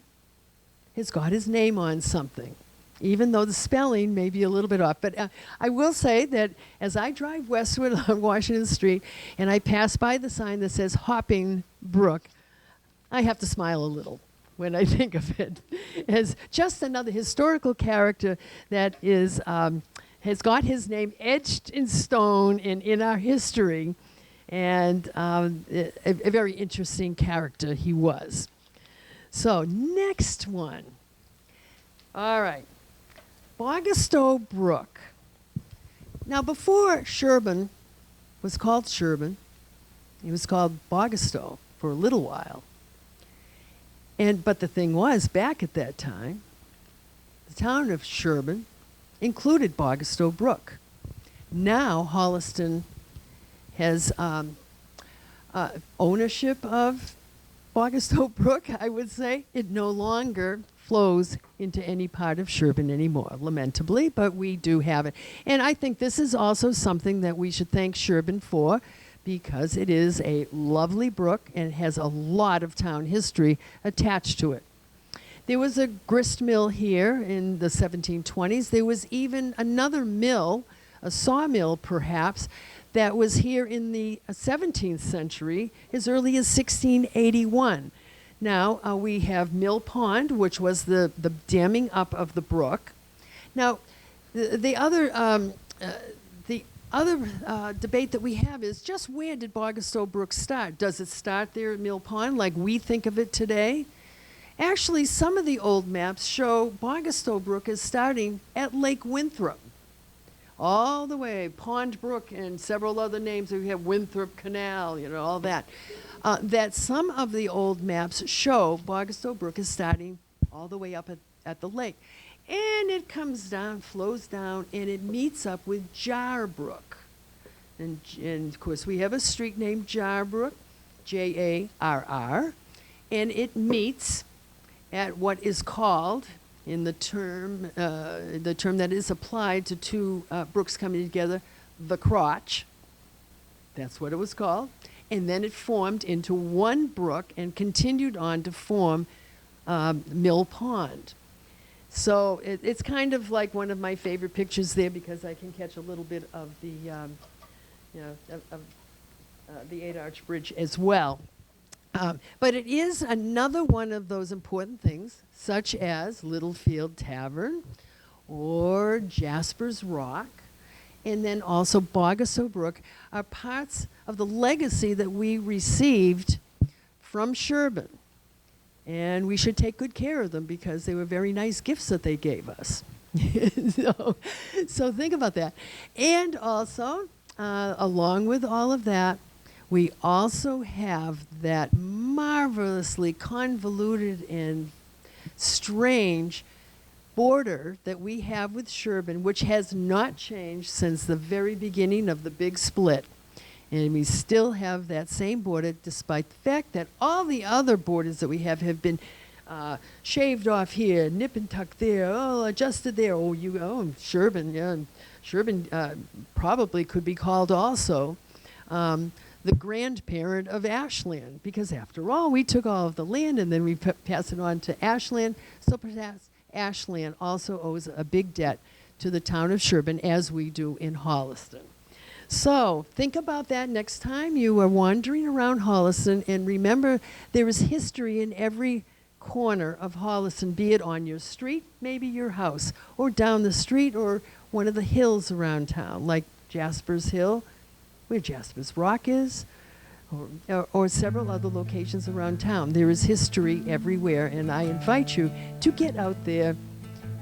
has got his name on something, even though the spelling may be a little bit off. But I will say that as I drive westward on Washington Street and I pass by the sign that says Hopping Brook, I have to smile a little when I think of it as just another historical character that is has got his name etched in stone in our history, and a very interesting character he was. So next one. All right. Bogastow Brook. Now, before Sherborn was called Sherborn, it was called Bogastow for a little while. But the thing was, back at that time, the town of Sherborn included Bogastow Brook. Now, Holliston has ownership of Bogastow Brook, I would say. It no longer flows into any part of Sherborn anymore, lamentably, but we do have it. And I think this is also something that we should thank Sherborn for, because it is a lovely brook and has a lot of town history attached to it. There was a grist mill here in the 1720s. There was even another mill, a sawmill perhaps, that was here in the 17th century, as early as 1681. Now we have Mill Pond, which was the damming up of the brook. Now, the other debate that we have is just where did Bogastow Brook start? Does it start there at Mill Pond like we think of it today? Actually, some of the old maps show Bogastow Brook as starting at Lake Winthrop, all the way, Pond Brook and several other names. We have Winthrop Canal, all that. That some of the old maps show Bogastow Brook is starting all the way up at the lake. And it comes down, flows down, and it meets up with Jar Brook. And of course, we have a street named Jar Brook, Jarr, and it meets at what is called, in the term that is applied to two brooks coming together, the crotch. That's what it was called. And then it formed into one brook and continued on to form Mill Pond. So it's kind of like one of my favorite pictures there, because I can catch a little bit of the, the 8 Arch Bridge as well. But it is another one of those important things, such as Littlefield Tavern or Jasper's Rock, and then also Bogastow Brook, are parts of the legacy that we received from Sherborn. And we should take good care of them, because they were very nice gifts that they gave us. So think about that. And also, along with all of that, we also have that marvelously convoluted and strange border that we have with Sherborn, which has not changed since the very beginning of the big split. And we still have that same border, despite the fact that all the other borders that we have been shaved off here, nip and tuck there, adjusted there. Sherborn, yeah. Sherborn probably could be called also the grandparent of Ashland, because after all, we took all of the land and then we passed it on to Ashland. So perhaps Ashland also owes a big debt to the town of Sherborn, as we do in Holliston. So think about that next time you are wandering around Holliston, and remember there is history in every corner of Holliston, be it on your street, maybe your house, or down the street, or one of the hills around town, like Jasper's Hill, where Jasper's Rock is, or several other locations around town. There is history everywhere, and I invite you to get out there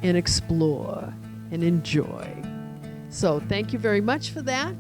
and explore and enjoy. So thank you very much for that.